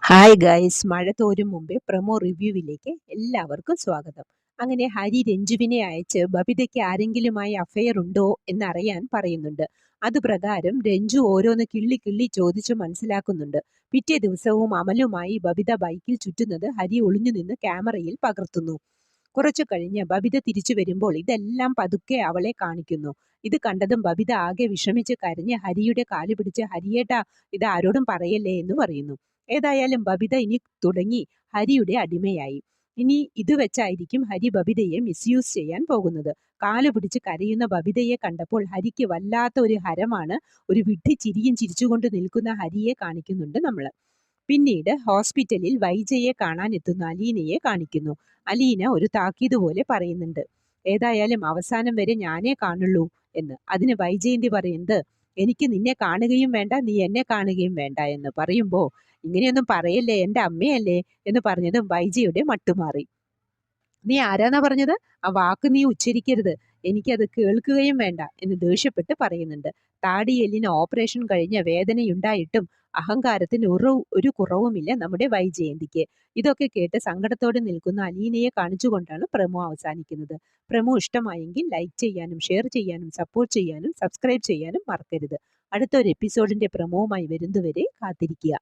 Hi guys, മഴ തോരും മുമ്പേ promo റിവ്യൂവിലേക്ക് എല്ലാവർക്കും സ്വാഗതം. അങ്ങനെ ഹരി രഞ്ജുവിനെ അയച്ച് ബബിതയ്ക്ക് ആരെങ്കിലുമായി അഫെയർ ഉണ്ടോ എന്നറിയാൻ പറയുന്നുണ്ട്. അതുപ്രകാരം രഞ്ജു ഓരോന്ന് കിള്ളി കിള്ളി ചോദിച്ചു മനസ്സിലാക്കുന്നുണ്ട്. പിറ്റേ ദിവസവും അമലുമായി ബബിത ബൈക്കിൽ ചുറ്റുന്നത് ഹരി ഒളിഞ്ഞു നിന്ന് ക്യാമറയിൽ പകർത്തുന്നു. കുറച്ചു കഴിഞ്ഞ് ബബിത തിരിച്ചു വരുമ്പോൾ ഇതെല്ലാം പതുക്കെ അവളെ കാണിക്കുന്നു. ഇത് കണ്ടതും ബബിത ആകെ വിഷമിച്ച് കരഞ്ഞ് ഹരിയുടെ കാല് പിടിച്ച് ഹരിയേട്ടാ, ഇത് ആരോടും പറയല്ലേ എന്ന് പറയുന്നു. ഏതായാലും ബബിത ഇനി തുടങ്ങി ഹരിയുടെ അടിമയായി. ഇനി ഇത് വെച്ചായിരിക്കും ഹരി ബബിതയെ മിസ്യൂസ് ചെയ്യാൻ പോകുന്നത്. കാല് പിടിച്ച് കരയുന്ന ബബിതയെ കണ്ടപ്പോൾ ഹരിക്ക് വല്ലാത്ത ഒരു ഹരമാണ്. ഒരു വിഡ്ഢി ചിരിയും ചിരിച്ചുകൊണ്ട് നിൽക്കുന്ന ഹരിയെ കാണിക്കുന്നുണ്ട് നമ്മൾ. പിന്നീട് ഹോസ്പിറ്റലിൽ വൈജയെ കാണാൻ എത്തുന്ന അലീനയെ കാണിക്കുന്നു. അലീന ഒരു താക്കീത് പോലെ പറയുന്നുണ്ട്, ഏതായാലും അവസാനം വരെ ഞാനേ കാണുള്ളൂ എന്ന്. അതിന് വൈജയന്തി പറയുന്നത്, എനിക്ക് നിന്നെ കാണുകയും വേണ്ട, നീ എന്നെ കാണുകയും വേണ്ട എന്ന് പറയുമ്പോൾ, ഇങ്ങനെയൊന്നും പറയല്ലേ, എൻ്റെ അമ്മയല്ലേ എന്ന് പറഞ്ഞതും വൈജയുടെ മട്ടുമാറി. നീ ആരാന്നാ പറഞ്ഞത്? ആ വാക്ക് നീ ഉച്ചരിക്കരുത്, എനിക്കത് കേൾക്കുകയും വേണ്ട എന്ന് ദേഷ്യപ്പെട്ട് പറയുന്നുണ്ട്. താടിയെല്ലിന് ഓപ്പറേഷൻ കഴിഞ്ഞ വേദനയുണ്ടായിട്ടും അഹങ്കാരത്തിന് ഒരു കുറവുമില്ല നമ്മുടെ വൈജയന്തിക്ക്. ഇതൊക്കെ കേട്ട് സങ്കടത്തോടെ നിൽക്കുന്ന അലീനയെ കാണിച്ചുകൊണ്ടാണ് പ്രമോ അവസാനിക്കുന്നത്. പ്രമോ ഇഷ്ടമായെങ്കിൽ ലൈക്ക് ചെയ്യാനും ഷെയർ ചെയ്യാനും സപ്പോർട്ട് ചെയ്യാനും സബ്സ്ക്രൈബ് ചെയ്യാനും മറക്കരുത്. അടുത്ത ഒരു എപ്പിസോഡിന്റെ പ്രമോവുമായി വരുന്നതുവരെ കാത്തിരിക്കുക.